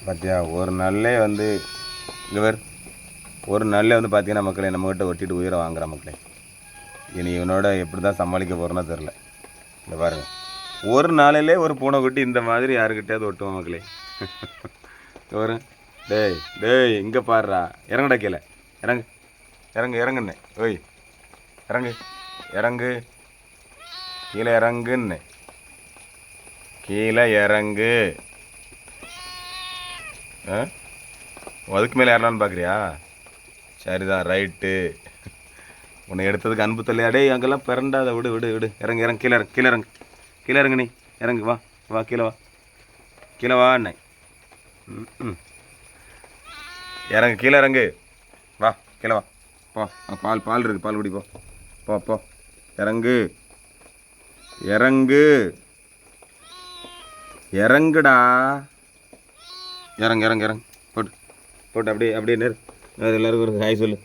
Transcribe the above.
பார்த்தியா ஒரு நாள்லே வந்து இவர் ஒரு நாள்லே வந்து பார்த்தீங்கன்னா மக்களே நம்மகிட்ட ஒட்டிட்டு உயிரை வாங்குற மக்களே. இனி இவனோட எப்படி தான் சமாளிக்க போகிறோன்னோ தெரில. இந்த பாருங்கள் ஒரு நாளிலே ஒரு பூனைக்குட்டி இந்த மாதிரி யாருக்கிட்டையாவது ஒட்டுவோம் மக்களே. வரும் டேய் டேய் இங்கே பாடுறா இறங்குடா கீழே இறங்கு இறங்கு இறங்குண்ணே ஓய் இறங்கு இறங்கு கீழே இறங்குன்னு கீழே இறங்கு. அதுக்கு மேலே ஏறலான்னு பார்க்குறியா? சரிதான் ரைட்டு. உன்னை எடுத்ததுக்கு அன்பு தொல்லையா? டேய் அங்கெல்லாம் பிறண்டாத விடு விடு விடு. இறங்கு இறங்கு கீழே இறங்கு கீழே இறங்கு கீழே இறங்கு நீ இறங்கு வா வா கீழே வா கீழே வா அண்ணே. இறங்கு கீழே இறங்கு வா கீழே வா போ. பால் பால் இருக்குது பால் குடி போ போ போ. இறங்கு இறங்கு இறங்குடா. இறங்கு இறங்கு இறங்கு போட்டு போட்டு அப்படியே அப்படியே நேரு எல்லாருக்கும் ஒரு ஹாய் சொல்லு.